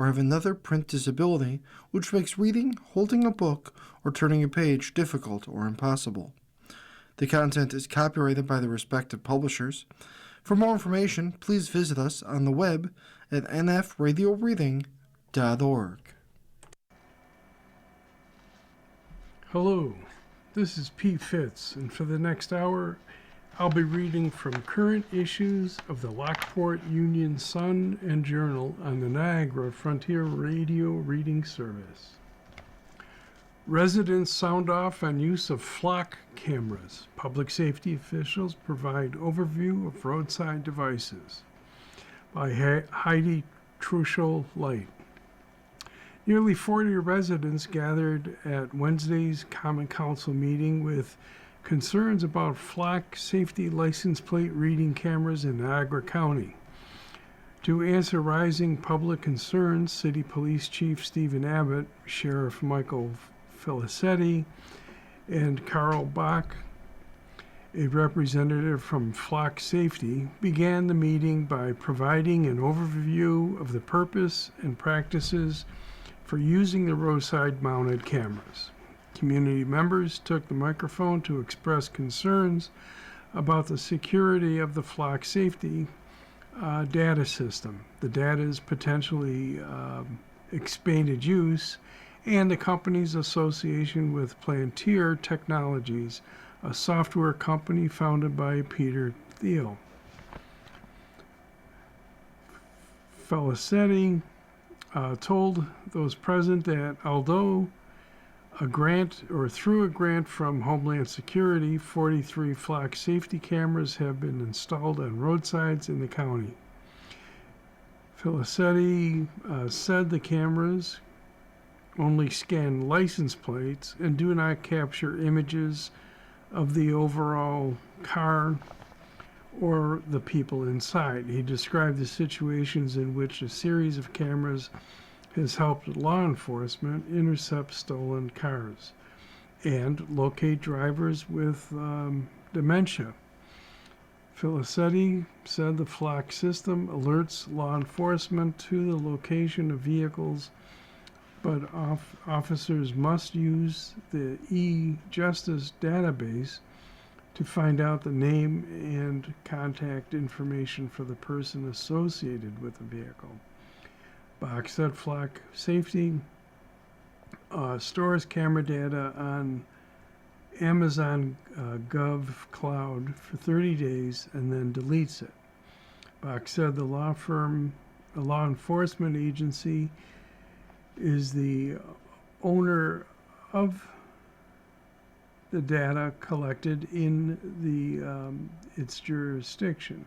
or have another print disability which makes reading, holding a book, or turning a page difficult or impossible. The content is copyrighted by the respective publishers. For more information, please visit us on the web at nfradioreading.org. Hello, this is Pete Fitz, and for the next hour, I'll be reading from current issues of the Lockport Union-Sun Journal on the Niagara Frontier Radio Reading Service. Residents sound off on use of flock cameras. Public safety officials provide overview of roadside devices by Heidi Truschel-Light. Nearly 40 residents gathered at Wednesday's Common Council meeting with concerns about flock safety license plate reading cameras in Niagara County. To answer rising public concerns, City Police Chief Stephen Abbott, Sheriff Michael Felicetti, and Carl Bach, a representative from Flock Safety, began the meeting by providing an overview of the purpose and practices for using the roadside mounted cameras. Community members took the microphone to express concerns about the security of the Flock Safety data system. The data is potentially expanded use, and the company's association with Plantier Technologies, a software company founded by Peter Thiel. Felicetti told those present that although through a grant from Homeland Security, 43 flock safety cameras have been installed on roadsides in the county. Felicetti said the cameras only scan license plates and do not capture images of the overall car or the people inside. He described the situations in which a series of cameras has helped law enforcement intercept stolen cars and locate drivers with dementia. Felicetti said the flock system alerts law enforcement to the location of vehicles, but officers must use the e-justice database to find out the name and contact information for the person associated with the vehicle. Bach said Flock Safety stores camera data on Amazon Gov Cloud for 30 days and then deletes it. Bach said the law enforcement agency, is the owner of the data collected in its jurisdiction.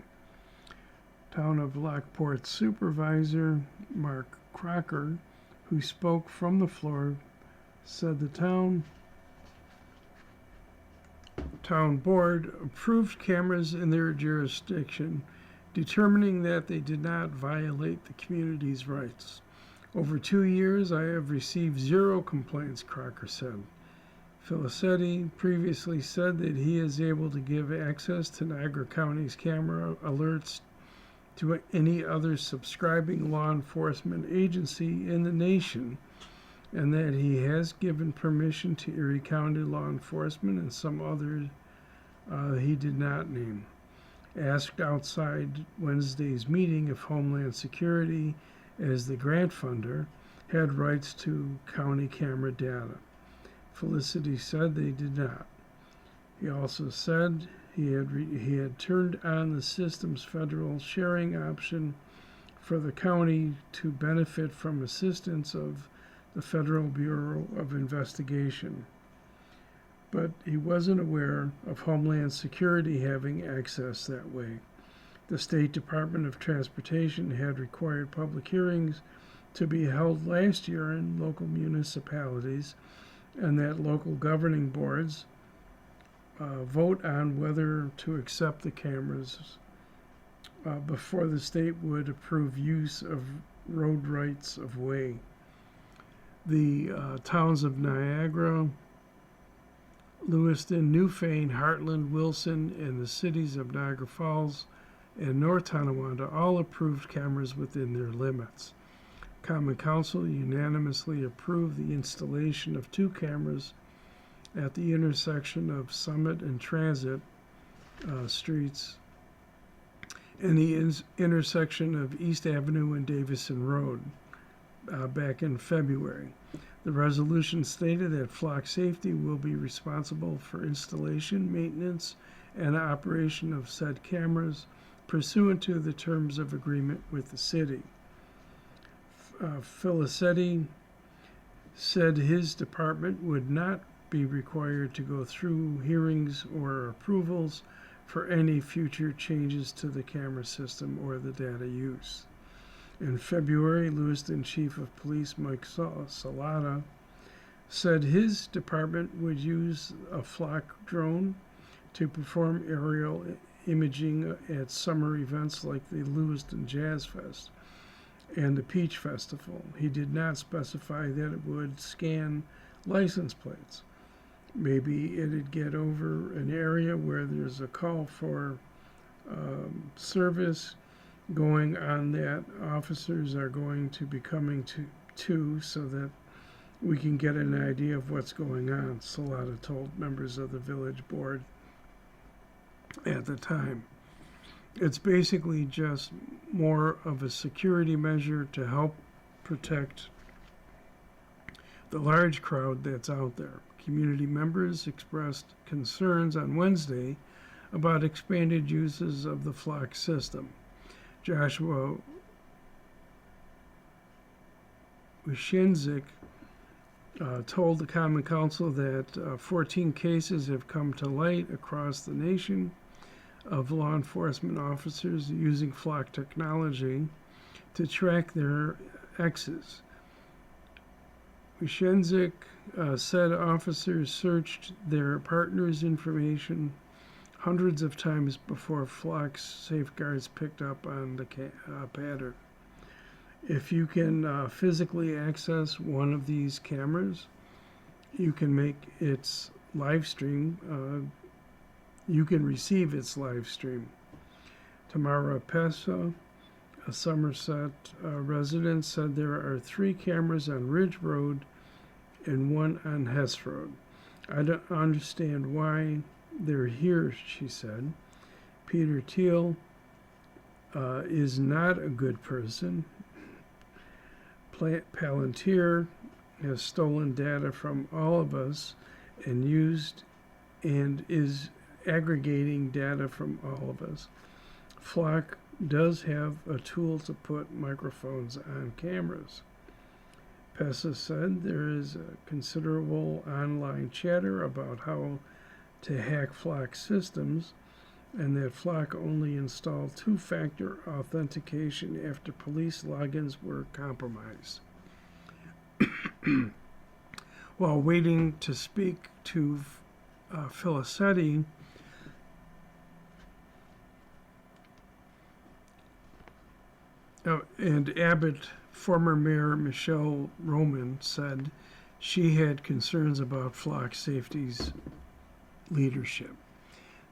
Town of Lockport Supervisor Mark Crocker, who spoke from the floor, said the town board approved cameras in their jurisdiction, determining that they did not violate the community's rights. Over 2 years, I have received 0 complaints, Crocker said. Felicetti previously said that he is able to give access to Niagara County's camera alerts to any other subscribing law enforcement agency in the nation, and that he has given permission to Erie County law enforcement and some others he did not name. Asked outside Wednesday's meeting if Homeland Security, as the grant funder, had rights to county camera data, Felicity said they did not. He also said he had turned on the system's federal sharing option for the county to benefit from assistance of the Federal Bureau of Investigation, but he wasn't aware of Homeland Security having access that way. The State Department of Transportation had required public hearings to be held last year in local municipalities, and that local governing boards vote on whether to accept the cameras before the state would approve use of road rights of way. The towns of Niagara, Lewiston, Newfane, Heartland, Wilson, and the cities of Niagara Falls and North Tonawanda all approved cameras within their limits. Common Council unanimously approved the installation of 2 cameras at the intersection of Summit and Transit streets and the intersection of East Avenue and Davison Road back in February. The resolution stated that Flock Safety will be responsible for installation, maintenance, and operation of said cameras pursuant to the terms of agreement with the city. Felicetti said his department would not be required to go through hearings or approvals for any future changes to the camera system or the data use. In February, Lewiston Chief of Police Mike Salata said his department would use a Flock drone to perform aerial imaging at summer events like the Lewiston Jazz Fest and the Peach Festival. He did not specify that it would scan license plates. Maybe it'd get over an area where there's a call for service going on that officers are going to be coming to so that we can get an idea of what's going on, Salata told members of the village board at the time. It's basically just more of a security measure to help protect the large crowd that's out there. Community members expressed concerns on Wednesday about expanded uses of the Flock system. Joshua Wishinzik told the Common Council that 14 cases have come to light across the nation of law enforcement officers using Flock technology to track their exes. Wishinzik said officers searched their partner's information hundreds of times before Flock's safeguards picked up on the pattern. If you can physically access one of these cameras, you can make its live stream, you can receive its live stream. Tamara Pesa, a Somerset resident, said there are 3 cameras on Ridge Road and 1 on Hess Road. I don't understand why they're here, she said. Peter Thiel is not a good person. Palantir has stolen data from all of us and is aggregating data from all of us. Flock does have a tool to put microphones on cameras. Pesa said there is a considerable online chatter about how to hack Flock systems and that Flock only installed 2-factor authentication after police logins were compromised. While waiting to speak to Felicetti, and Abbott, former Mayor Michelle Roman, said she had concerns about Flock Safety's leadership.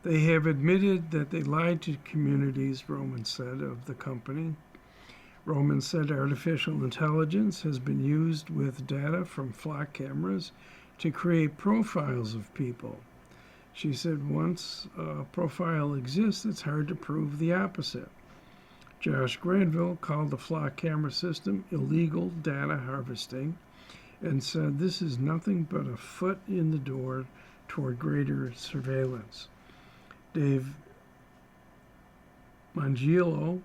They have admitted that they lied to communities, Roman said of the company. Roman said artificial intelligence has been used with data from Flock cameras to create profiles of people. She said once a profile exists, it's hard to prove the opposite. Josh Granville called the Flock camera system illegal data harvesting and said this is nothing but a foot in the door toward greater surveillance. Dave Mangiello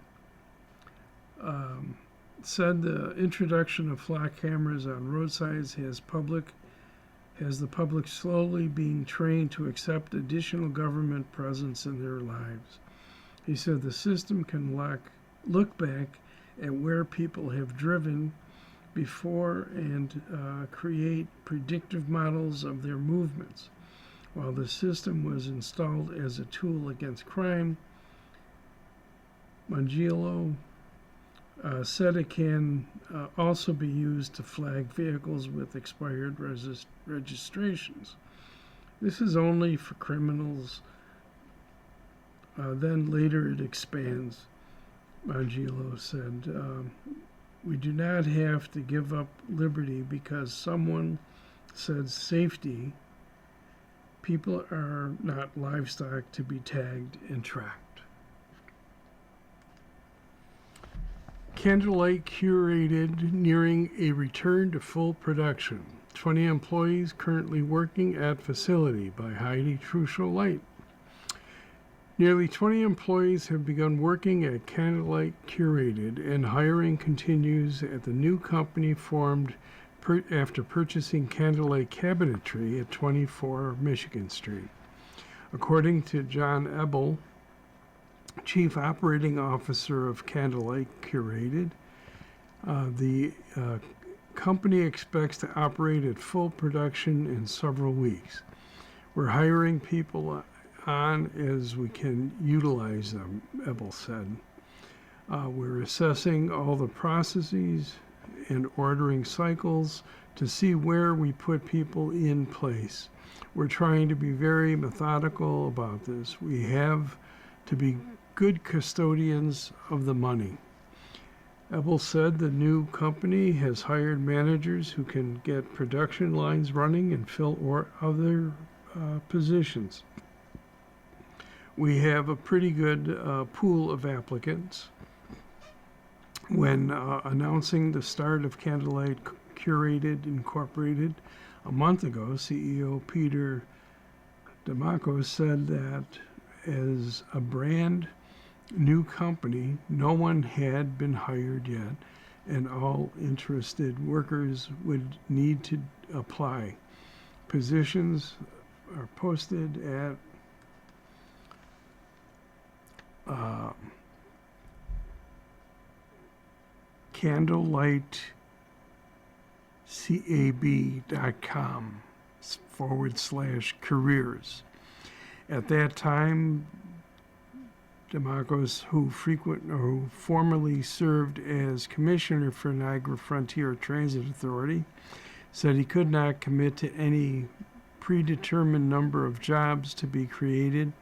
said the introduction of Flock cameras on roadsides has the public slowly being trained to accept additional government presence in their lives. He said the system can look back at where people have driven before and create predictive models of their movements. While the system was installed as a tool against crime, Mangiello said it can also be used to flag vehicles with expired registrations. This is only for criminals. Then later it expands, Mangiello said. We do not have to give up liberty because someone said safety. People are not livestock to be tagged and tracked. Candlelight Curated nearing a return to full production. 20 employees currently working at facility by Heidi Truschel Light. Nearly 20 employees have begun working at Candlelight Curated, and hiring continues at the new company formed after purchasing Candlelight Cabinetry at 24 Michigan Street. According to John Ebel, Chief Operating Officer of Candlelight Curated, the company expects to operate at full production in several weeks. We're hiring people on as we can utilize them, Ebel said. We're assessing all the processes and ordering cycles to see where we put people in place. We're trying to be very methodical about this. We have to be good custodians of the money. Ebel said the new company has hired managers who can get production lines running and fill other positions. We have a pretty good pool of applicants. When announcing the start of Candlelight Curated Incorporated a month ago, CEO Peter DeMacco said that as a brand new company, no one had been hired yet, and all interested workers would need to apply. Positions are posted at candlelightcab.com/careers. At that time, DeMarcos, who formerly served as commissioner for Niagara Frontier Transit Authority, said he could not commit to any predetermined number of jobs to be created,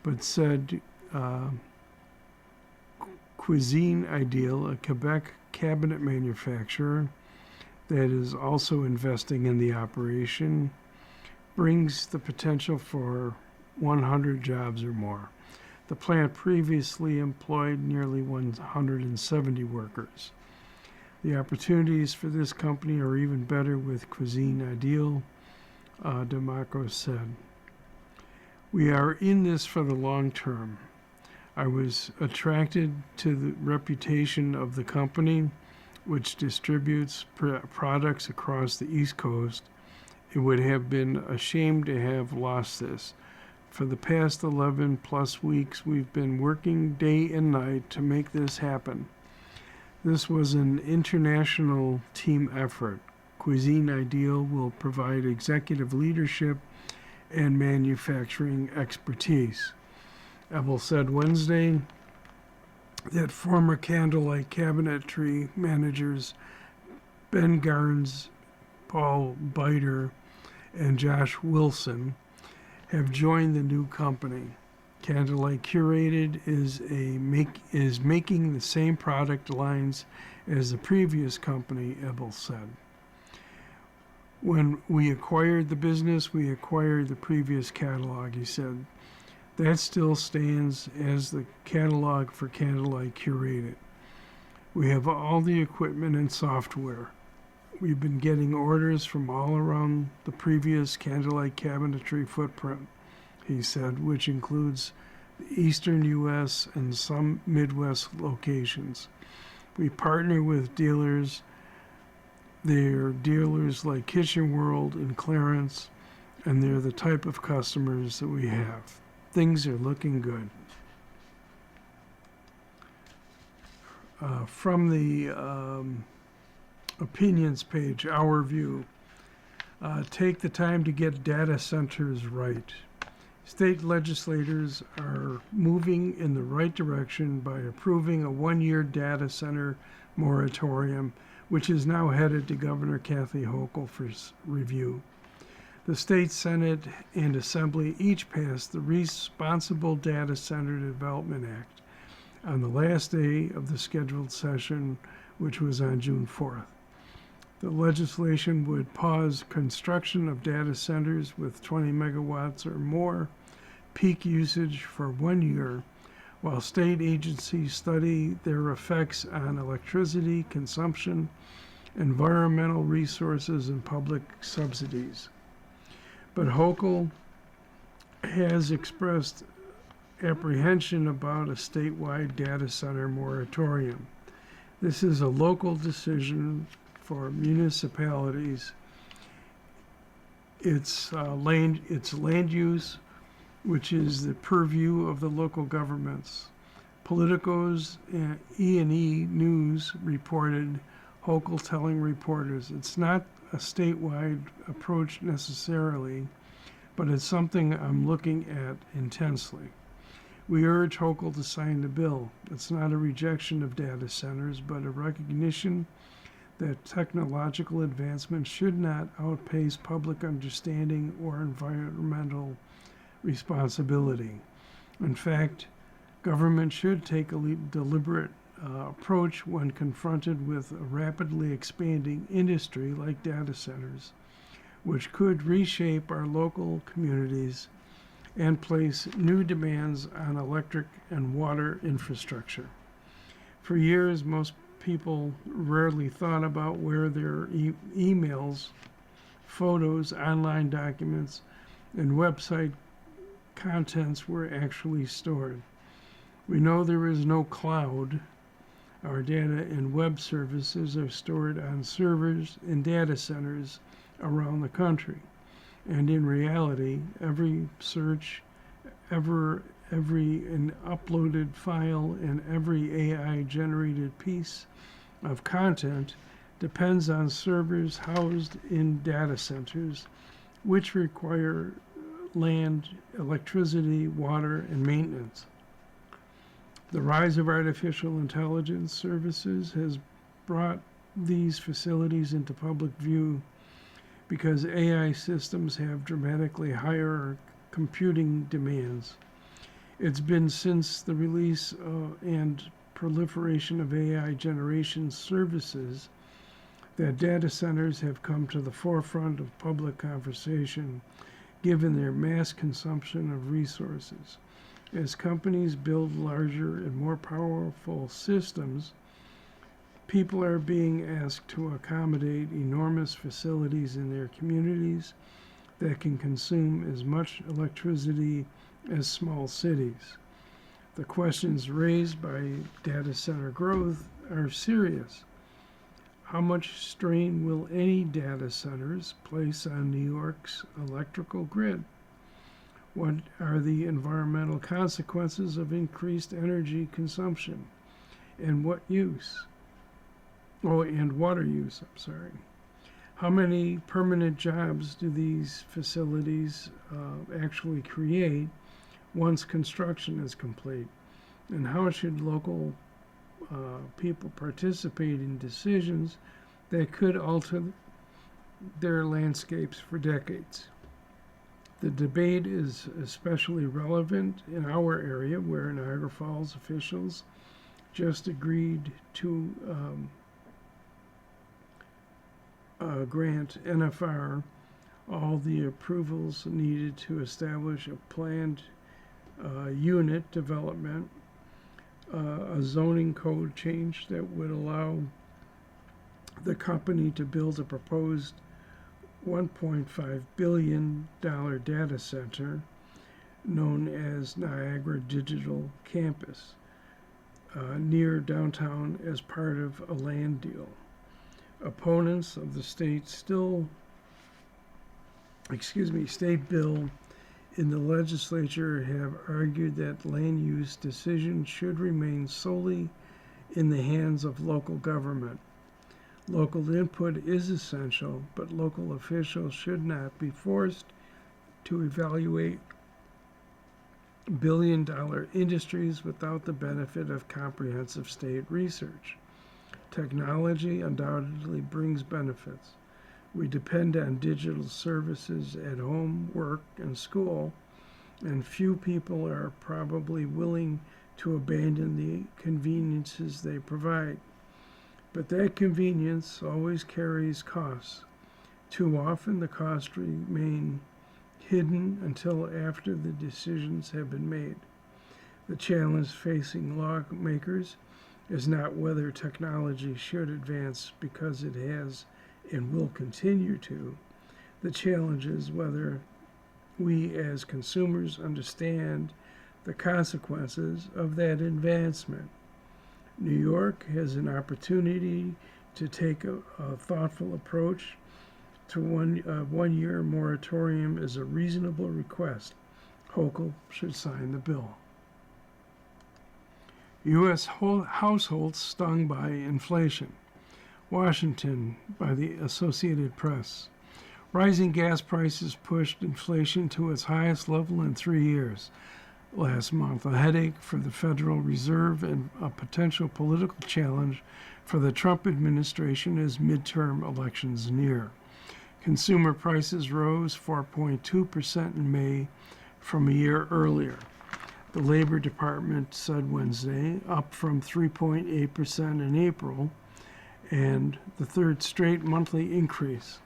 but said Cuisine Ideal, a Quebec cabinet manufacturer that is also investing in the operation, brings the potential for 100 jobs or more. The plant previously employed nearly 170 workers. The opportunities for this company are even better with Cuisine Ideal, DeMarco said. We are in this for the long term. I was attracted to the reputation of the company, which distributes products across the East Coast. It would have been a shame to have lost this. For the past 11 plus weeks, we've been working day and night to make this happen. This was an international team effort. Cuisine Ideal will provide executive leadership and manufacturing expertise. Ebel said Wednesday that former Candlelight Cabinetry managers Ben Garns, Paul Biter, and Josh Wilson have joined the new company. Candlelight Curated is making the same product lines as the previous company, Ebel said. When we acquired the business, we acquired the previous catalog, he said. That still stands as the catalog for Candlelight Curated. We have all the equipment and software. We've been getting orders from all around the previous Candlelight Cabinetry footprint, he said, which includes the eastern U.S. and some Midwest locations. We partner with dealers. They're dealers like Kitchen World and Clarence, and they're the type of customers that we have. Things are looking good. From the opinions page, Our View, take the time to get data centers right. State legislators are moving in the right direction by approving a one-year data center moratorium, which is now headed to Governor Kathy Hochul for review. The state Senate and Assembly each passed the Responsible Data Center Development Act on the last day of the scheduled session, which was on June 4th. The legislation would pause construction of data centers with 20 megawatts or more peak usage for 1 year, while state agencies study their effects on electricity consumption, environmental resources, and public subsidies. But Hochul has expressed apprehension about a statewide data center moratorium. This is a local decision for municipalities. It's land use, which is the purview of the local governments. Politicos and E&E News reported Hochul telling reporters it's not a statewide approach necessarily, but it's something I'm looking at intensely. We urge Hochul to sign the bill. It's not a rejection of data centers, but a recognition that technological advancement should not outpace public understanding or environmental responsibility. In fact, government should take a deliberate approach when confronted with a rapidly expanding industry like data centers, which could reshape our local communities and place new demands on electric and water infrastructure. For years, most people rarely thought about where their emails, photos, online documents, and website contents were actually stored. We know there is no cloud. Our data and web services are stored on servers in data centers around the country. And in reality, every search, every uploaded file, and every AI-generated piece of content depends on servers housed in data centers, which require land, electricity, water, and maintenance. The rise of artificial intelligence services has brought these facilities into public view because AI systems have dramatically higher computing demands. It's been since the release and proliferation of AI generation services that data centers have come to the forefront of public conversation, given their mass consumption of resources. As companies build larger and more powerful systems, people are being asked to accommodate enormous facilities in their communities that can consume as much electricity as small cities. The questions raised by data center growth are serious. How much strain will any data centers place on New York's electrical grid? What are the environmental consequences of increased energy consumption? And what use? And water use, How many permanent jobs do these facilities actually create once construction is complete? And how should local people participate in decisions that could alter their landscapes for decades? The debate is especially relevant in our area, where Niagara Falls officials just agreed to grant NFR all the approvals needed to establish a planned unit development, a zoning code change that would allow the company to build a proposed $1.5 billion data center known as Niagara Digital Campus near downtown as part of a land deal. Opponents of the state bill in the legislature have argued that land use decisions should remain solely in the hands of local government. Local input is essential, but local officials should not be forced to evaluate billion-dollar industries without the benefit of comprehensive state research. Technology undoubtedly brings benefits. We depend on digital services at home, work, and school, and few people are probably willing to abandon the conveniences they provide. But that convenience always carries costs. Too often the costs remain hidden until after the decisions have been made. The challenge facing lawmakers is not whether technology should advance, because it has and will continue to. The challenge is whether we as consumers understand the consequences of that advancement. New York has an opportunity to take a thoughtful approach to one-year moratorium is a reasonable request. Hochul should sign the bill. U.S. households stung by inflation. Washington, by the Associated Press. Rising gas prices pushed inflation to its highest level in 3 years last month, a headache for the Federal Reserve and a potential political challenge for the Trump administration as midterm elections near. Consumer prices rose 4.2% in May from a year earlier, the Labor Department said Wednesday, up from 3.8% in April, and the third straight monthly increase.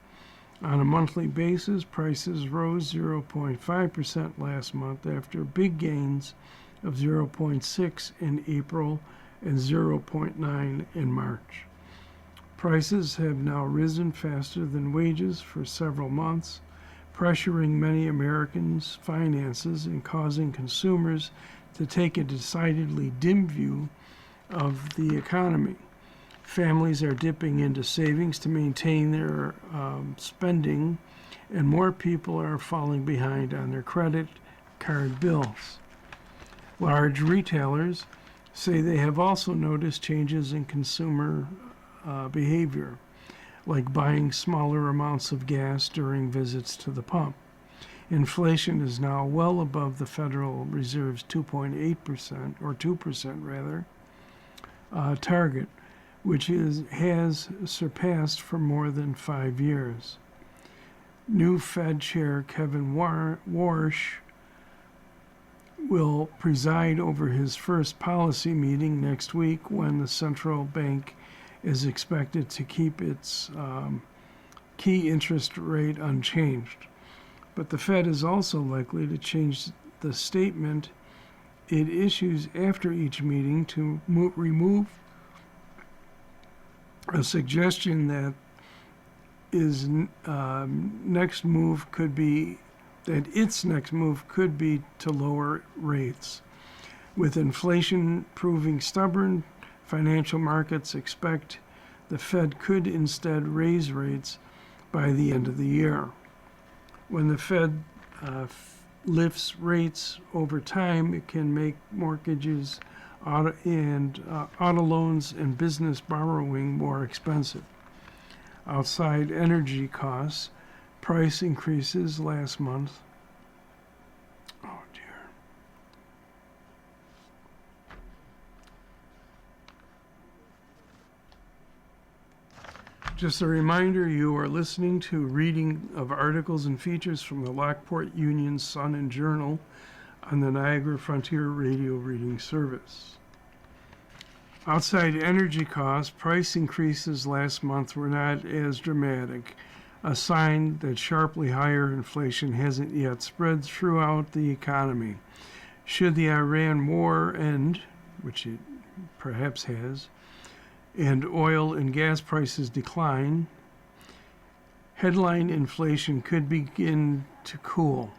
On a monthly basis, prices rose 0.5% last month after big gains of 0.6% in April and 0.9% in March. Prices have now risen faster than wages for several months, pressuring many Americans' finances and causing consumers to take a decidedly dim view of the economy. Families are dipping into savings to maintain their spending, and more people are falling behind on their credit card bills. Large retailers say they have also noticed changes in consumer behavior, like buying smaller amounts of gas during visits to the pump. Inflation is now well above the Federal Reserve's 2.8%, or 2% rather, target, which has surpassed for more than 5 years. New Fed Chair Kevin Warsh will preside over his first policy meeting next week, when the central bank is expected to keep its key interest rate unchanged. But the Fed is also likely to change the statement it issues after each meeting to remove a suggestion that its next move could be to lower rates. With inflation proving stubborn, financial markets expect the Fed could instead raise rates by the end of the year. When the Fed lifts rates over time, it can make mortgages, auto loans, and business borrowing more expensive. Outside energy costs, price increases last month. Oh dear. Just a reminder, you are listening to a reading of articles and features from the Lockport Union-Sun Journal on the Niagara Frontier Radio Reading Service. Outside energy costs, price increases last month were not as dramatic, a sign that sharply higher inflation hasn't yet spread throughout the economy. Should the Iran war end, which it perhaps has, and oil and gas prices decline, headline inflation could begin to cool.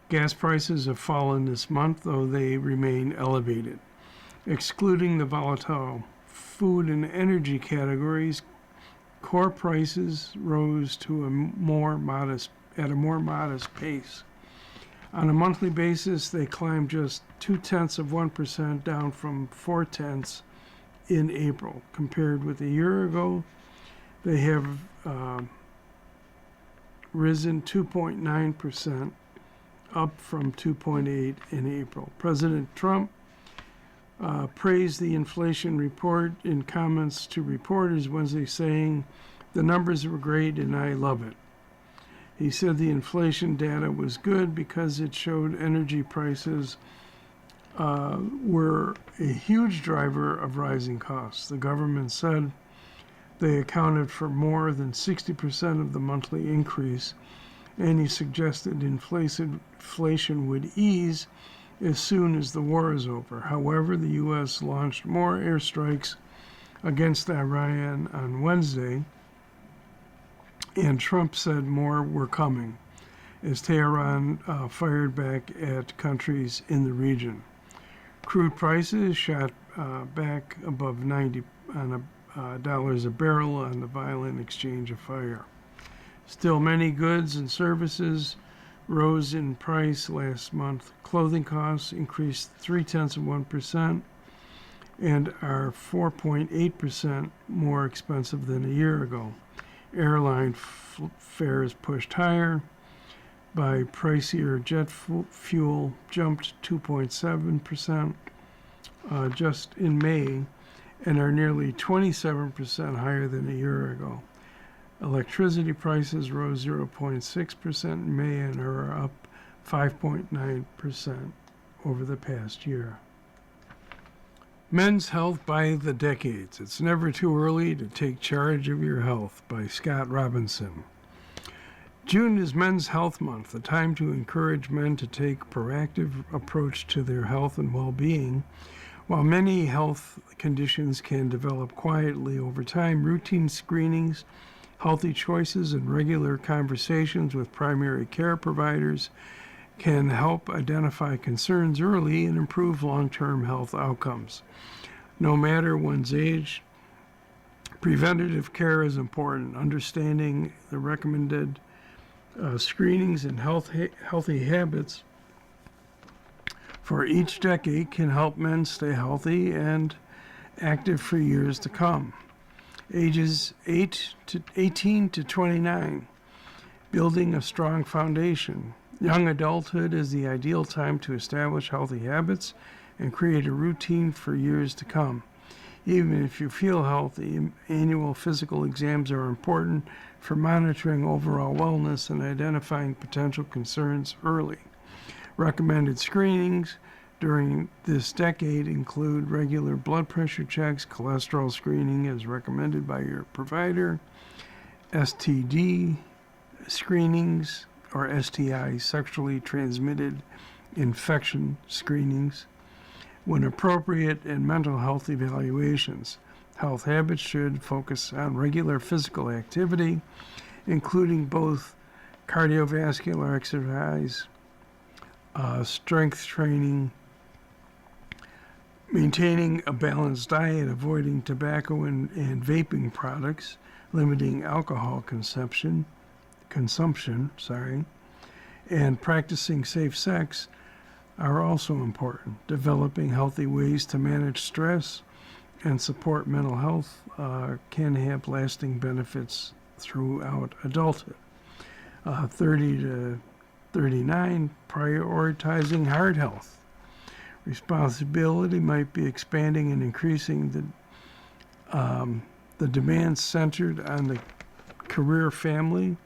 Gas prices have fallen this month, though they remain elevated. Excluding the volatile food and energy categories, core prices rose to a more modest pace. On a monthly basis, they climbed just 0.2%, down from 0.4 in April. Compared with a year ago, they have risen 2.9%, up from 2.8 in April. President Trump praised the inflation report in comments to reporters Wednesday, saying, "The numbers were great and I love it." He said the inflation data was good because it showed energy prices were a huge driver of rising costs. The government said They accounted for more than 60% of the monthly increase, and he suggested inflation would ease as soon as the war is over. However, the U.S. launched more airstrikes against Iran on Wednesday, and Trump said more were coming as Tehran fired back at countries in the region. Crude prices shot back above $90 dollars a barrel on the violent exchange of fire. Still, many goods and services rose in price last month. Clothing costs increased 0.3% and are 4.8% more expensive than a year ago. Airline fares pushed higher by pricier jet fuel jumped 2.7% just in May and are nearly 27% higher than a year ago. Electricity prices rose 0.6% in May and are up 5.9% over the past year. Men's Health by the Decades. It's Never Too Early to Take Charge of Your Health by Scott Robinson. June is Men's Health Month, a time to encourage men to take a proactive approach to their health and well-being. While many health conditions can develop quietly over time, routine screenings, healthy choices, and regular conversations with primary care providers can help identify concerns early and improve long-term health outcomes. No matter one's age, preventative care is important. Understanding the recommended screenings and healthy habits for each decade can help men stay healthy and active for years to come. Ages 18 to 29, building a strong foundation. Young adulthood is the ideal time to establish healthy habits and create a routine for years to come. Even if you feel healthy, annual physical exams are important for monitoring overall wellness and identifying potential concerns early. Recommended screenings during this decade include regular blood pressure checks, cholesterol screening as recommended by your provider, STD screenings or STI, sexually transmitted infection screenings, when appropriate, and mental health evaluations. Health habits should focus on regular physical activity, including both cardiovascular exercise, strength training, maintaining a balanced diet, avoiding tobacco and vaping products, limiting alcohol consumption, and practicing safe sex are also important. Developing healthy ways to manage stress and support mental health can have lasting benefits throughout adulthood. 30 to 39, prioritizing heart health. Responsibility might be expanding and increasing the demands centered on the career, family,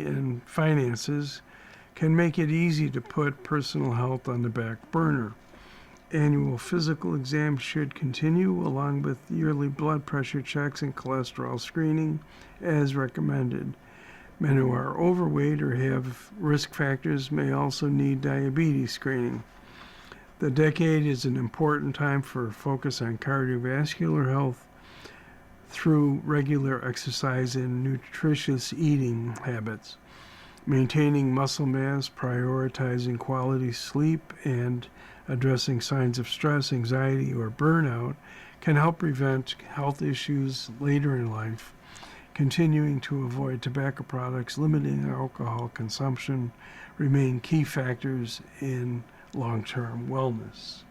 and finances can make it easy to put personal health on the back burner. Annual physical exams should continue, along with yearly blood pressure checks and cholesterol screening as recommended. Men who are overweight or have risk factors may also need diabetes screening. The decade is an important time for focus on cardiovascular health through regular exercise and nutritious eating habits. Maintaining muscle mass, prioritizing quality sleep, and addressing signs of stress, anxiety, or burnout can help prevent health issues later in life. Continuing to avoid tobacco products, limiting alcohol consumption remain key factors in long-term wellness.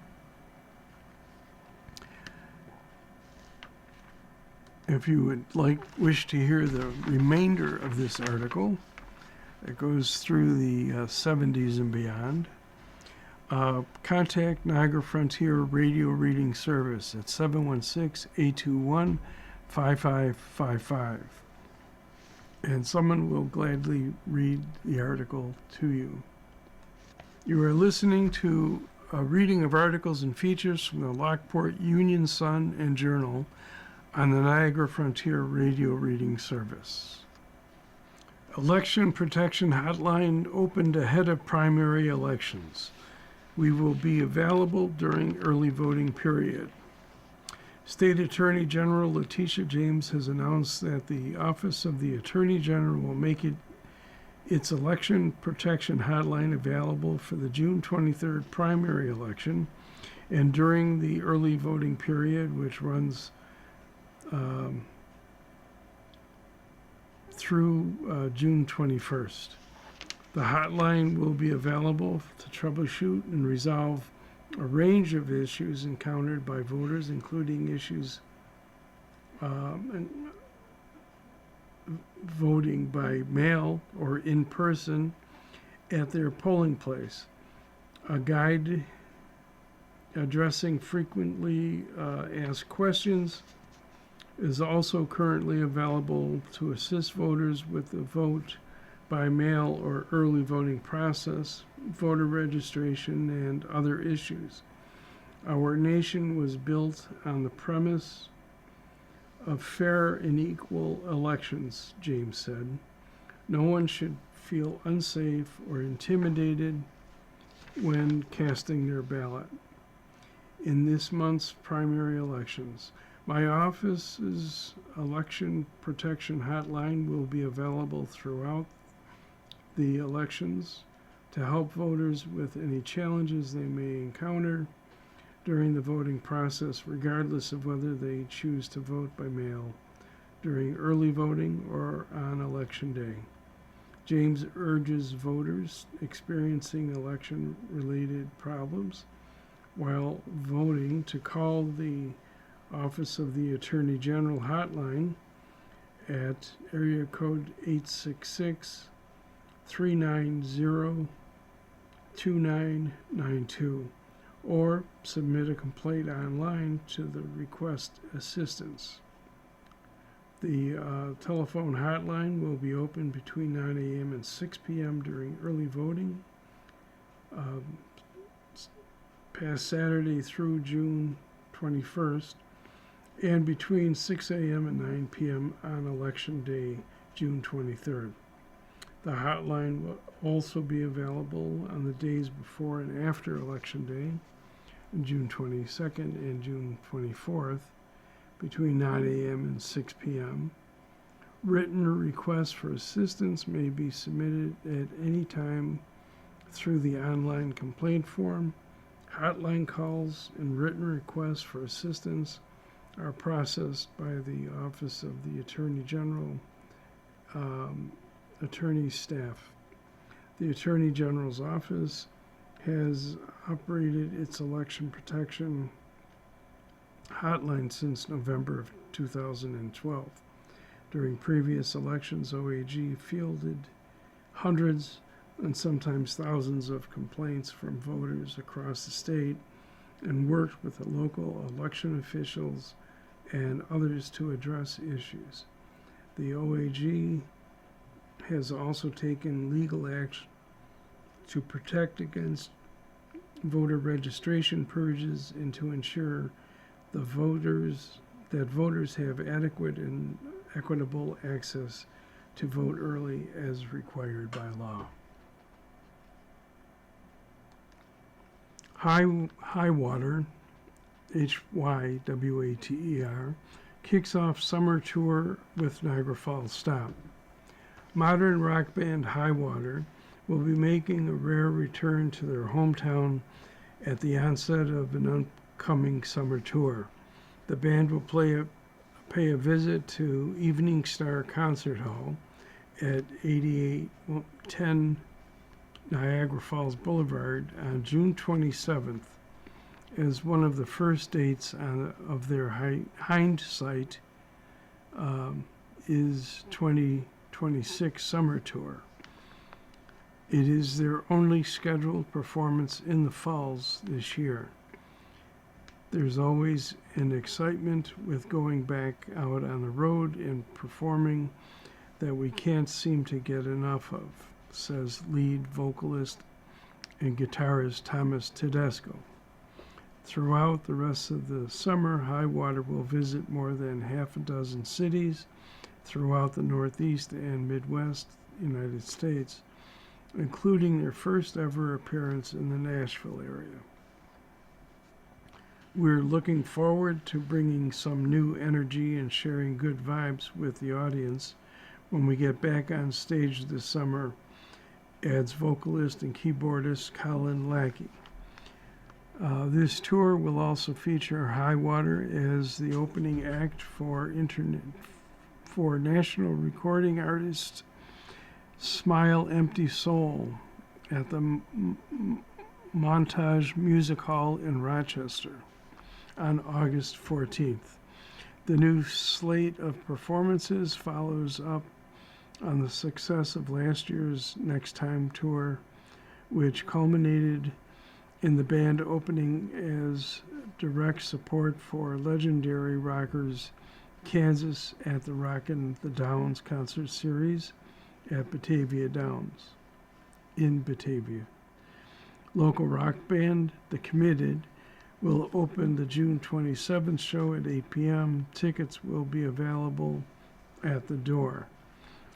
If you would wish to hear the remainder of this article, it goes through the 70s and beyond. Contact Niagara Frontier Radio Reading Service at 716-821-5555. And someone will gladly read the article to you. You are listening to a reading of articles and features from the Lockport Union-Sun Journal on the Niagara Frontier Radio Reading Service. Election Protection Hotline opened ahead of primary elections. We will be available during early voting period. State Attorney General Letitia James has announced that the Office of the Attorney General will make its Election Protection Hotline available for the June 23rd primary election and during the early voting period, which runs through June 21st. The hotline will be available to troubleshoot and resolve a range of issues encountered by voters, including issues voting by mail or in person at their polling place. A guide addressing frequently asked questions is also currently available to assist voters with the vote by mail or early voting process, voter registration, and other issues. Our nation was built on the premise of fair and equal elections, James said. No one should feel unsafe or intimidated when casting their ballot. In this month's primary elections, my office's Election Protection Hotline will be available throughout the elections to help voters with any challenges they may encounter during the voting process, regardless of whether they choose to vote by mail during early voting or on election day. James urges voters experiencing election-related problems while voting to call the Office of the Attorney General hotline at area code 866-390-2992 or submit a complaint online to the request assistance. The telephone hotline will be open between 9 a.m. and 6 p.m. during early voting, past Saturday through June 21st, and between 6 a.m. and 9 p.m. on Election Day, June 23rd. The hotline will also be available on the days before and after Election Day, June 22nd and June 24th, between 9 a.m. and 6 p.m. Written requests for assistance may be submitted at any time through the online complaint form. Hotline calls and written requests for assistance are processed by the Office of the Attorney General attorney staff. The Attorney General's office has operated its election protection hotline since November of 2012. During previous elections, OAG fielded hundreds and sometimes thousands of complaints from voters across the state and worked with the local election officials and others to address issues. The OAG has also taken legal action to protect against voter registration purges and to ensure that voters have adequate and equitable access to vote early as required by law. High Water, HYWATER, kicks off summer tour with Niagara Falls stop. Modern rock band High Water will be making a rare return to their hometown at the onset of an upcoming summer tour. The band will pay a visit to Evening Star Concert Hall at 8810 Niagara Falls Boulevard on June 27th as one of the first dates of their hindsight is 2026 summer tour. It is their only scheduled performance in the falls this year. There's always an excitement with going back out on the road and performing that we can't seem to get enough of, says lead vocalist and guitarist Thomas Tedesco. Throughout the rest of the summer, High Water will visit more than half a dozen cities throughout the Northeast and Midwest United States, including their first ever appearance in the Nashville area. We're looking forward to bringing some new energy and sharing good vibes with the audience when we get back on stage this summer, adds vocalist and keyboardist Colin Lackey. This tour will also feature High Water as the opening act for national recording artist Smile Empty Soul at the Montage Music Hall in Rochester on August 14th. The new slate of performances follows up on the success of last year's Next Time tour, which culminated in the band opening as direct support for legendary rockers Kansas at the Rockin' the Downs concert series at Batavia Downs in Batavia. Local rock band The Committed will open the June 27th show at 8 p.m. Tickets will be available at the door.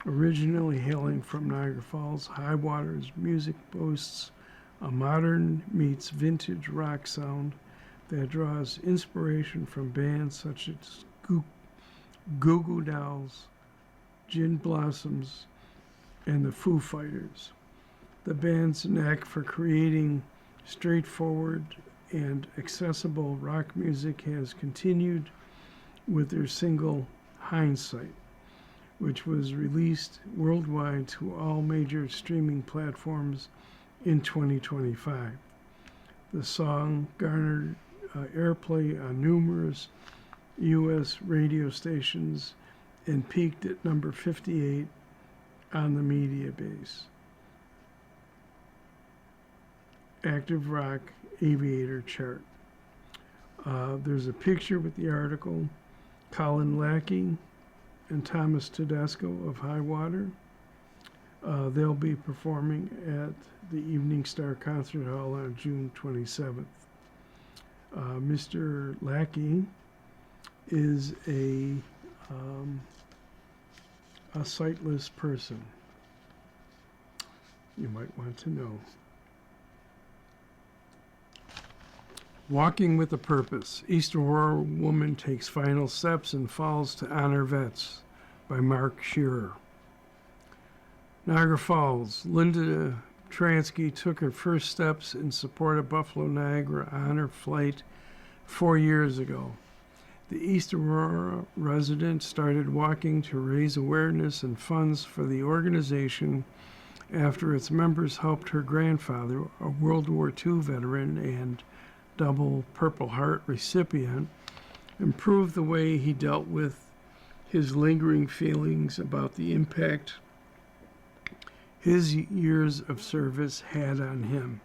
Originally hailing from Niagara Falls, High Water's music boasts a modern meets vintage rock sound that draws inspiration from bands such as Goo Goo Dolls, Gin Blossoms, and the Foo Fighters. The band's knack for creating straightforward and accessible rock music has continued with their single Hindsight, which was released worldwide to all major streaming platforms in 2025. The song garnered airplay on numerous U.S. radio stations and peaked at number 58 on the media base. Active Rock Aviator chart. There's a picture with the article. Colin Lackey and Thomas Tedesco of High Water. They'll be performing at the Evening Star Concert Hall on June 27th. Mr. Lackey is a sightless person. You might want to know. Walking with a Purpose. East Aurora woman takes final steps and falls to honor vets by Mark Shearer. Niagara Falls. Linda Transky took her first steps in support of Buffalo Niagara Honor Flight 4 years ago. The East Aurora resident started walking to raise awareness and funds for the organization after its members helped her grandfather, a World War II veteran and double Purple Heart recipient, improve the way he dealt with his lingering feelings about the impact his years of service had on him.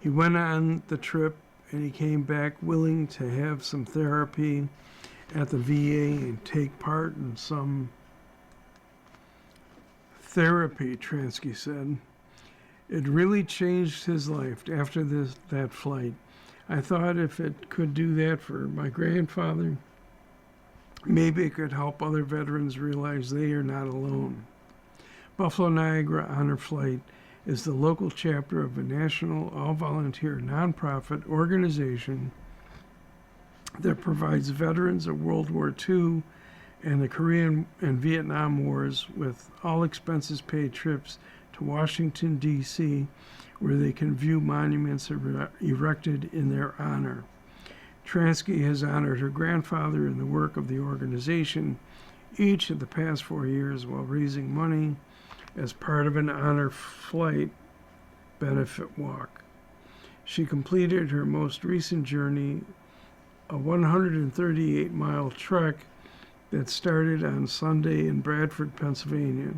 He went on the trip and he came back willing to have some therapy at the VA and take part in some therapy, Transky said. It really changed his life after that flight. I thought if it could do that for my grandfather, maybe it could help other veterans realize they are not alone. Buffalo Niagara Honor Flight is the local chapter of a national all-volunteer nonprofit organization that provides veterans of World War II and the Korean and Vietnam Wars with all expenses paid trips to Washington, D.C., where they can view monuments erected in their honor. Transky has honored her grandfather in the work of the organization each of the past 4 years while raising money as part of an honor flight benefit walk. She completed her most recent journey, a 138-mile trek that started on Sunday in Bradford, Pennsylvania,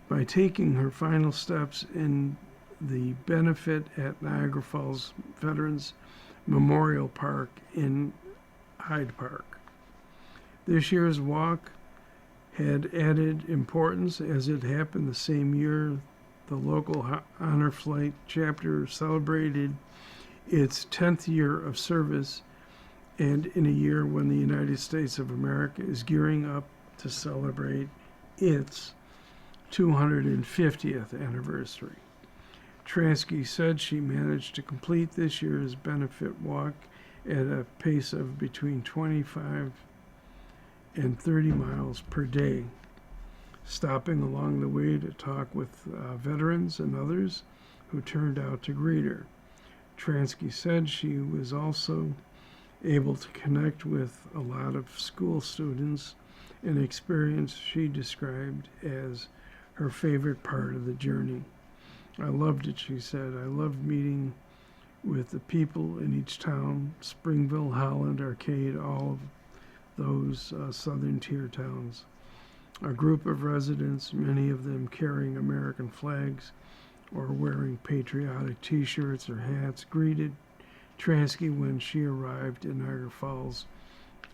by taking her final steps in the benefit at Niagara Falls Veterans Memorial Park in Hyde Park. This year's walk had added importance as it happened the same year the local Honor Flight chapter celebrated its 10th year of service, and in a year when the United States of America is gearing up to celebrate its 250th anniversary. Transky said she managed to complete this year's benefit walk at a pace of between 25 and 30 miles per day, stopping along the way to talk with veterans and others who turned out to greet her. Transky said she was also able to connect with a lot of school students, an experience she described as her favorite part of the journey. I loved it, she said. I loved meeting with the people in each town, Springville, Holland, Arcade, all of those southern tier towns. A group of residents, many of them carrying American flags or wearing patriotic t-shirts or hats, greeted Transky when she arrived in Niagara Falls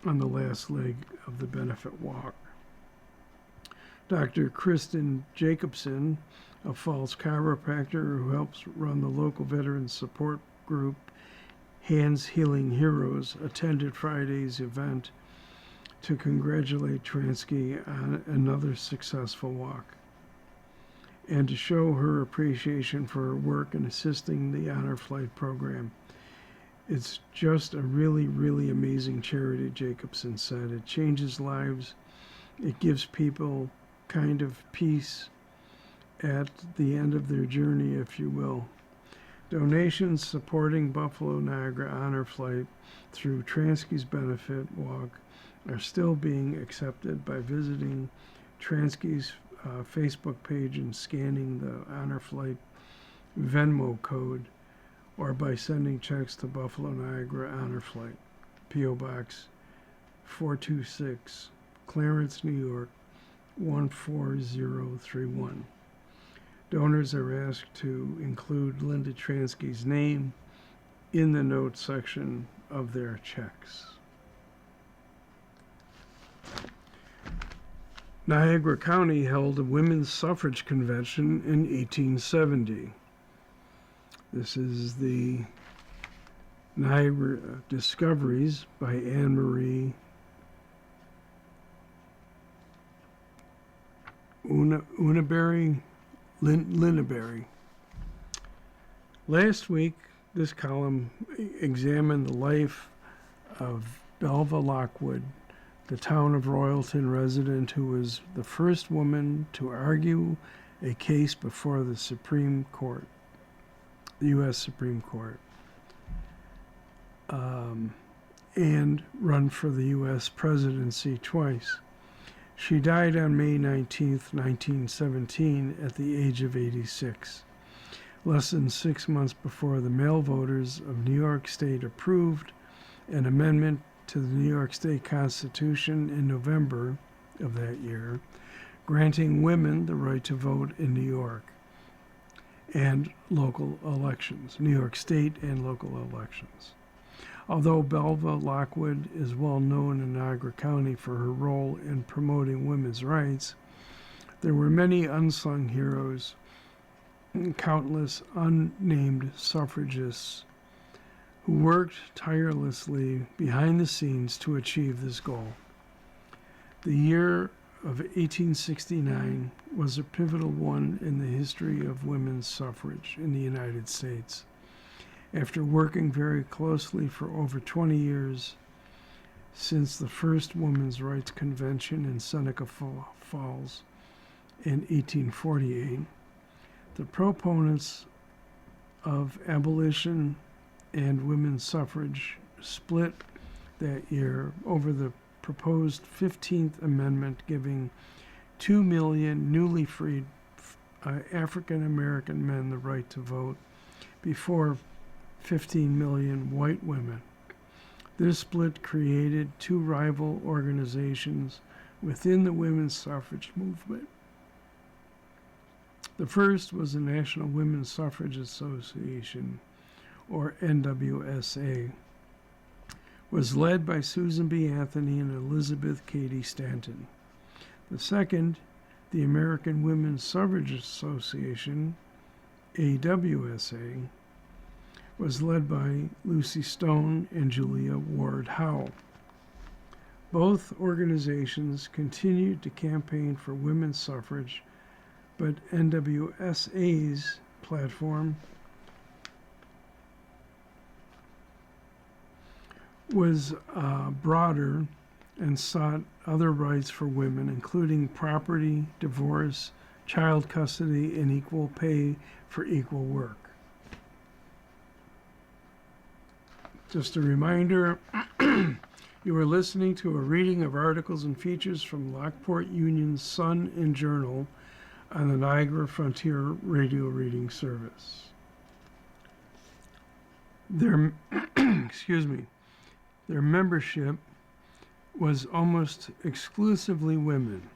on the last leg of the benefit walk. Dr. Kristen Jacobson, a Falls chiropractor who helps run the local veterans support group Hands Healing Heroes, attended Friday's event to congratulate Transky on another successful walk and to show her appreciation for her work in assisting the Honor Flight program. It's just a really, really amazing charity, Jacobson said. It changes lives. It gives people kind of peace at the end of their journey, if you will. Donations supporting Buffalo Niagara Honor Flight through Transky's benefit walk are still being accepted by visiting Transky's Facebook page and scanning the Honor Flight Venmo code, or by sending checks to Buffalo Niagara Honor Flight, P.O. Box 426, Clarence, New York 14031. Donors are asked to include Linda Transky's name in the notes section of their checks. Niagara County held a women's suffrage convention in 1870. This is the Niagara Discoveries by Anne Marie Linneberry. Last week, this column examined the life of Belva Lockwood, the town of Royalton resident who was the first woman to argue a case before the Supreme Court, the U.S. Supreme Court, and run for the U.S. presidency twice. She died on May 19, 1917, at the age of 86, less than 6 months before the male voters of New York State approved an amendment to the New York State Constitution in November of that year, granting women the right to vote in New York and local elections, New York State and local elections. Although Belva Lockwood is well known in Niagara County for her role in promoting women's rights, there were many unsung heroes and countless unnamed suffragists who worked tirelessly behind the scenes to achieve this goal. The year of 1869 was a pivotal one in the history of women's suffrage in the United States. After working very closely for over 20 years since the first Women's Rights Convention in Seneca Falls in 1848, the proponents of abolition and women's suffrage split that year over the proposed 15th Amendment, giving 2 million newly freed African American men the right to vote before 15 million white women. This split created two rival organizations within the women's suffrage movement. The first was the National Women's Suffrage Association, or NWSA, was led by Susan B. Anthony and Elizabeth Cady Stanton. The second, the American Women's Suffrage Association, AWSA, was led by Lucy Stone and Julia Ward Howe. Both organizations continued to campaign for women's suffrage, but NWSA's platform was broader and sought other rights for women, including property, divorce, child custody, and equal pay for equal work. Just a reminder, you are listening to a reading of articles and features from Lockport Union-Sun Journal on the Niagara Frontier Radio Reading Service. Their membership was almost exclusively women.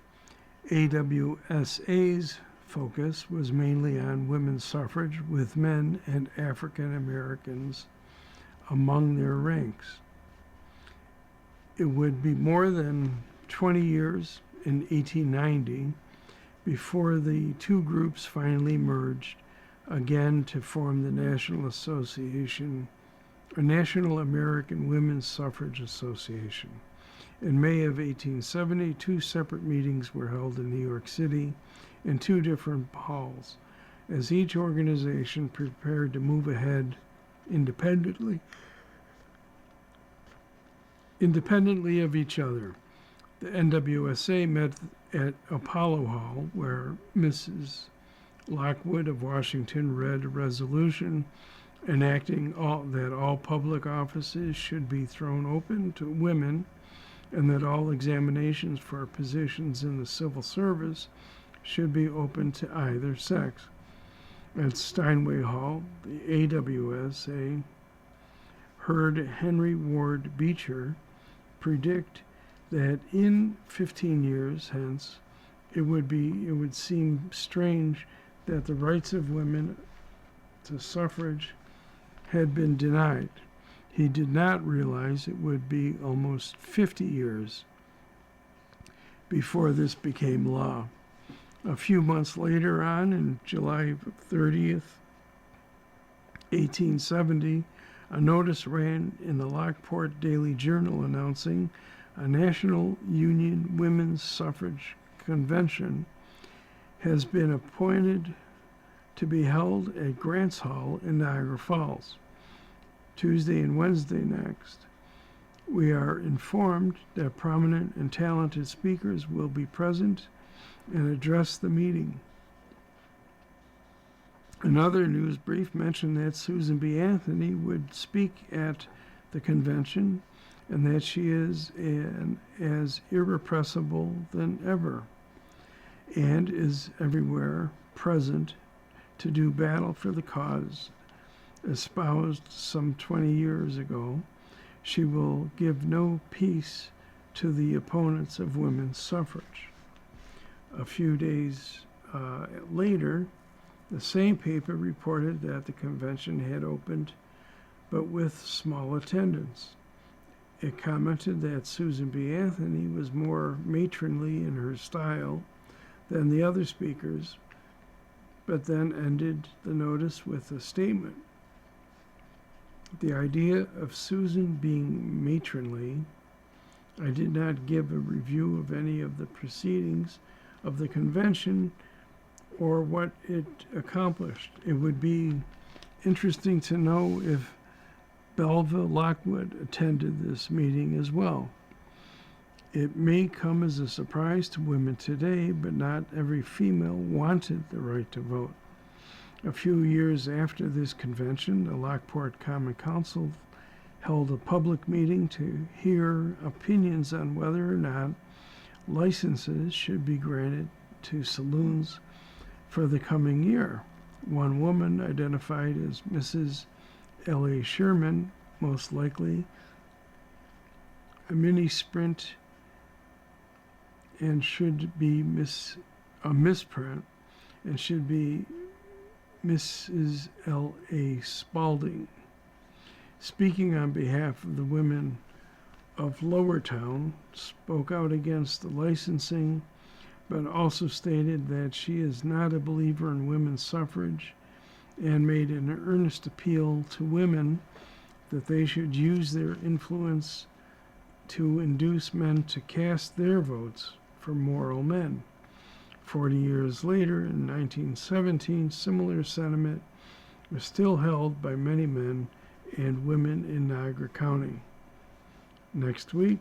AWSA's focus was mainly on women's suffrage, with men and African Americans among their ranks. It would be more than 20 years in 1890 before the two groups finally merged again to form the National American Women's Suffrage Association. In May of 1870, two separate meetings were held in New York City in two different halls, as each organization prepared to move ahead independently of each other. The NWSA met at Apollo Hall, where Mrs. Lockwood of Washington read a resolution enacting that all public offices should be thrown open to women, and that all examinations for positions in the civil service should be open to either sex. At Steinway Hall, the AWSA heard Henry Ward Beecher predict that in 15 years hence, it would seem strange that the rights of women to suffrage had been denied. He did not realize it would be almost 50 years before this became law. A few months later on, in July 30th, 1870, a notice ran in the Lockport Daily Journal announcing a National Union Women's Suffrage Convention has been appointed to be held at Grants Hall in Niagara Falls, Tuesday and Wednesday next. We are informed that prominent and talented speakers will be present and address the meeting. Another news brief mentioned that Susan B. Anthony would speak at the convention and that she is as irrepressible than ever and is everywhere present to do battle for the cause espoused some 20 years ago. She will give no peace to the opponents of women's suffrage. A few days later, the same paper reported that the convention had opened, but with small attendance. It commented that Susan B. Anthony was more matronly in her style than the other speakers, but then ended the notice with a statement. The idea of Susan being matronly, I did not give a review of any of the proceedings of the convention or what it accomplished. It would be interesting to know if Belva Lockwood attended this meeting as well. It may come as a surprise to women today, but not every female wanted the right to vote. A few years after this convention, the Lockport Common Council held a public meeting to hear opinions on whether or not licenses should be granted to saloons for the coming year. One woman, identified as Mrs. L.A. Sherman, most likely a mini sprint and should be a misprint and should be Mrs. L.A. Spalding. Speaking on behalf of the women of Lowertown, spoke out against the licensing, but also stated that she is not a believer in women's suffrage and made an earnest appeal to women that they should use their influence to induce men to cast their votes for moral men. 40 years later, in 1917, similar sentiment was still held by many men and women in Niagara County. Next week,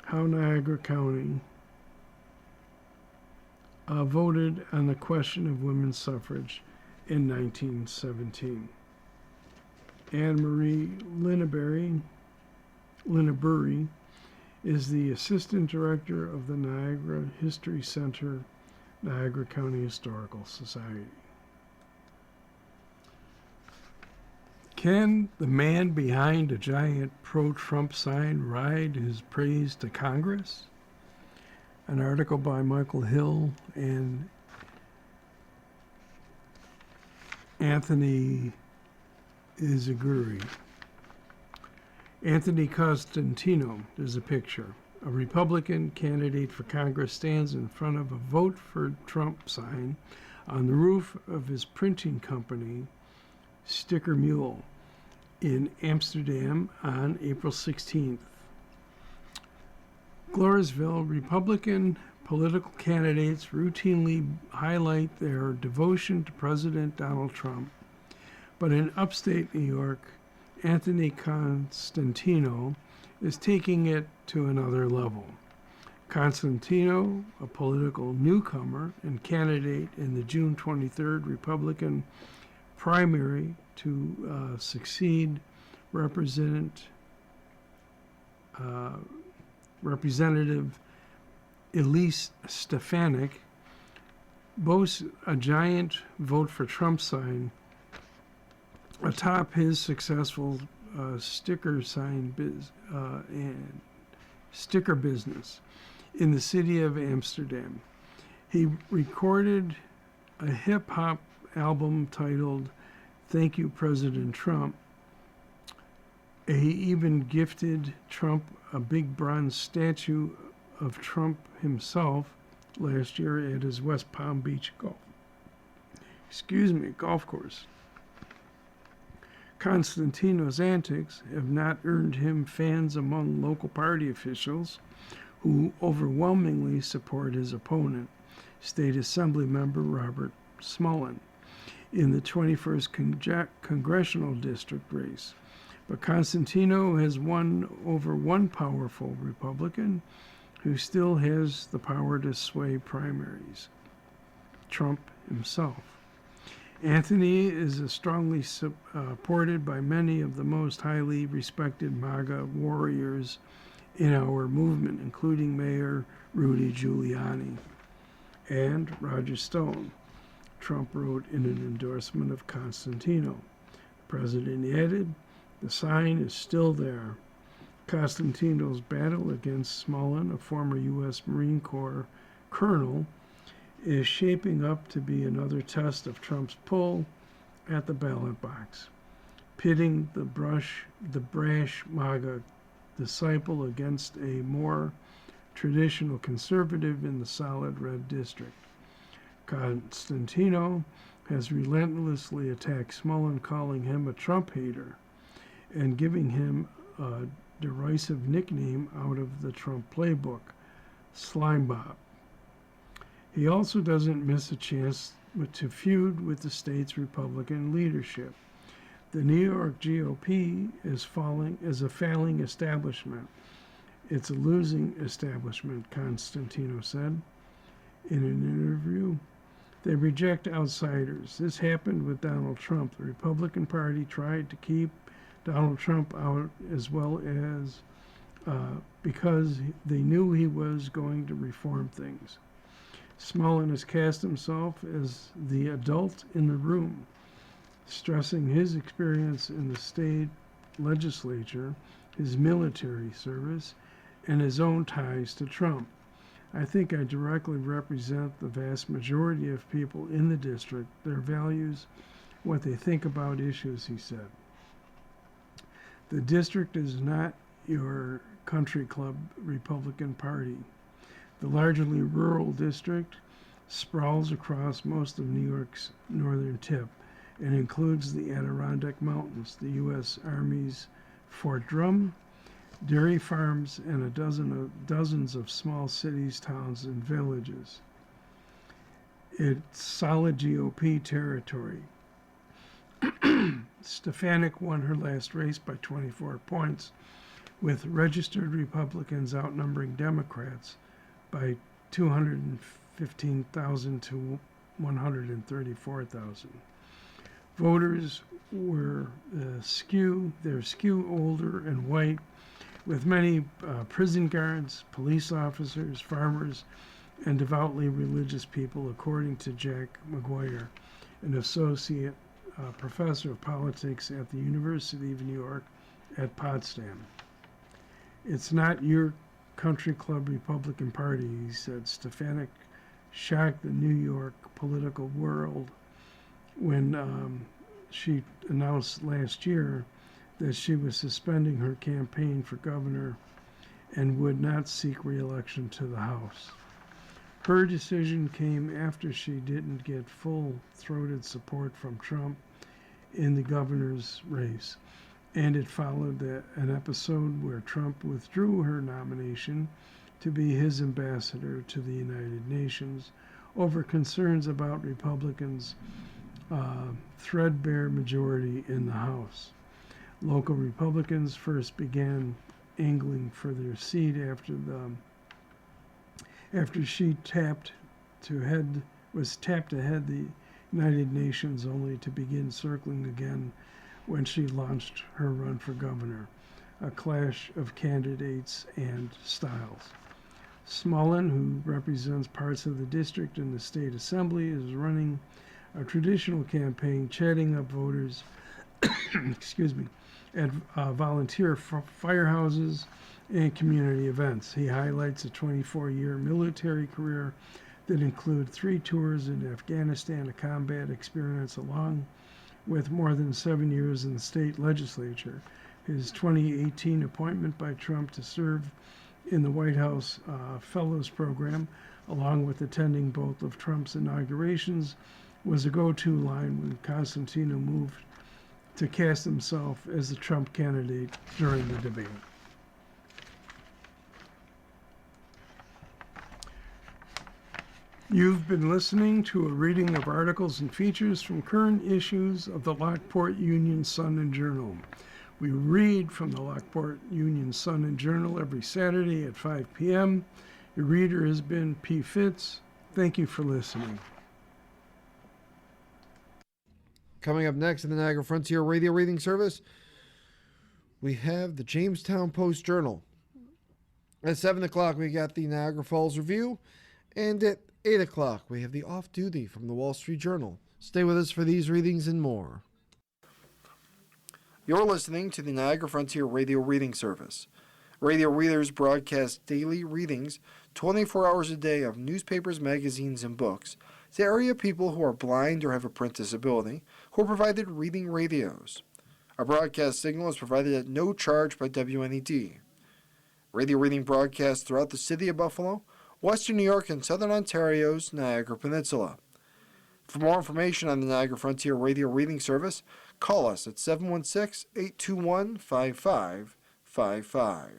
how Niagara County voted on the question of women's suffrage in 1917. Anne Marie Linnebury is the Assistant Director of the Niagara History Center, Niagara County Historical Society. Can the man behind a giant pro-Trump sign ride his praise to Congress? An article by Michael Hill and Anthony Izaguri. Anthony Costantino, there's a picture. A Republican candidate for Congress stands in front of a Vote for Trump sign on the roof of his printing company, Sticker Mule, in Amsterdam on April 16th. Gloryville, Republican political candidates routinely highlight their devotion to President Donald Trump, but in upstate New York, Anthony Costantino is taking it to another level. Costantino, a political newcomer and candidate in the June 23rd Republican primary to succeed Representative Elise Stefanik, boasts a giant Vote for Trump sign atop his successful sticker business in the city of Amsterdam. He recorded a hip-hop album titled Thank You, President Trump. He even gifted Trump a big bronze statue of Trump himself last year at his West Palm Beach golf course. Costantino's antics have not earned him fans among local party officials who overwhelmingly support his opponent, State Assembly member Robert Smullen, in the 21st Congressional District race. But Costantino has won over one powerful Republican who still has the power to sway primaries, Trump himself. Anthony is strongly supported by many of the most highly respected MAGA warriors in our movement, including Mayor Rudy Giuliani and Roger Stone. Trump wrote in an endorsement of Costantino. The president added, "The sign is still there." Costantino's battle against Smullen, a former U.S. Marine Corps colonel, is shaping up to be another test of Trump's pull at the ballot box, pitting the brash MAGA disciple against a more traditional conservative in the solid red district. Costantino has relentlessly attacked Smullen, calling him a Trump hater and giving him a derisive nickname out of the Trump playbook, Slime Bob. He also doesn't miss a chance to feud with the state's Republican leadership. The New York GOP is a failing establishment. It's a losing establishment, Costantino said in an interview. They reject outsiders. This happened with Donald Trump. The Republican Party tried to keep Donald Trump out as well as because they knew he was going to reform things. Smullen has cast himself as the adult in the room, stressing his experience in the state legislature, his military service, and his own ties to Trump. I think I directly represent the vast majority of people in the district, their values, what they think about issues, he said. The district is not your country club Republican Party. The largely rural district sprawls across most of New York's northern tip, and includes the Adirondack Mountains, the U.S. Army's Fort Drum, dairy farms, and dozens of small cities, towns, and villages. It's solid GOP territory. Stefanik won her last race by 24 points, with registered Republicans outnumbering Democrats by 215,000 to 134,000. Voters were skew older and white, with many prison guards, police officers, farmers, and devoutly religious people, according to Jack McGuire, an associate professor of politics at the University of New York at Potsdam. It's not your country club Republican Party, he said. Stefanik shocked the New York political world when she announced last year that she was suspending her campaign for governor and would not seek re-election to the House. Her decision came after she didn't get full-throated support from Trump in the governor's race, and it followed an episode where Trump withdrew her nomination to be his ambassador to the United Nations over concerns about Republicans' threadbare majority in the House. Local Republicans first began angling for their seat after she was tapped ahead the United Nations, only to begin circling again when she launched her run for governor, a clash of candidates and styles. Smolin, who represents parts of the district in the state assembly, is running a traditional campaign, chatting up voters at volunteer firehouses and community events. He highlights a 24-year military career that include 3 tours in Afghanistan, a combat experience, along with more than 7 years in the state legislature. His 2018 appointment by Trump to serve in the White House Fellows Program, along with attending both of Trump's inaugurations, was a go-to line when Constantino moved to cast himself as the Trump candidate during the debate. You've been listening to a reading of articles and features from current issues of the Lockport Union-Sun Journal. We read from the Lockport Union-Sun Journal every Saturday at 5 p.m. Your reader has been P. Fitz. Thank you for listening. Coming up next in the Niagara Frontier Radio Reading Service, we have the Jamestown Post-Journal. At 7 o'clock, we got the Niagara Falls Review, and at 8 o'clock, we have the Off Duty from the Wall Street Journal. Stay with us for these readings and more. You're listening to the Niagara Frontier Radio Reading Service. Radio readers broadcast daily readings 24 hours a day of newspapers, magazines, and books to area people who are blind or have a print disability, who are provided reading radios. Our broadcast signal is provided at no charge by WNED. Radio reading broadcasts throughout the city of Buffalo, Western New York, and Southern Ontario's Niagara Peninsula. For more information on the Niagara Frontier Radio Reading Service, call us at 716-821-5555.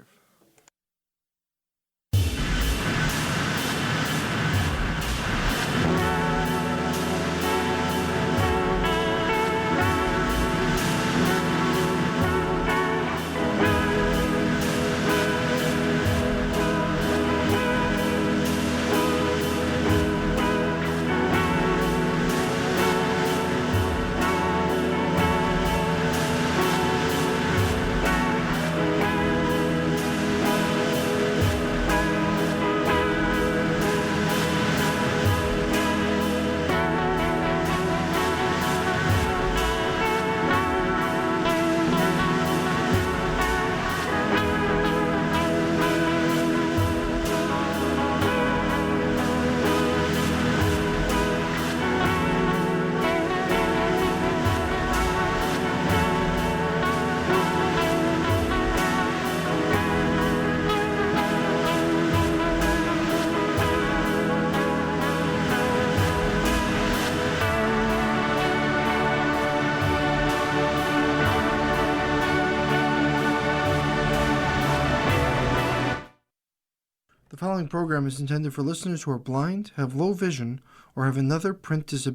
following program is intended for listeners who are blind, have low vision, or have another print disability.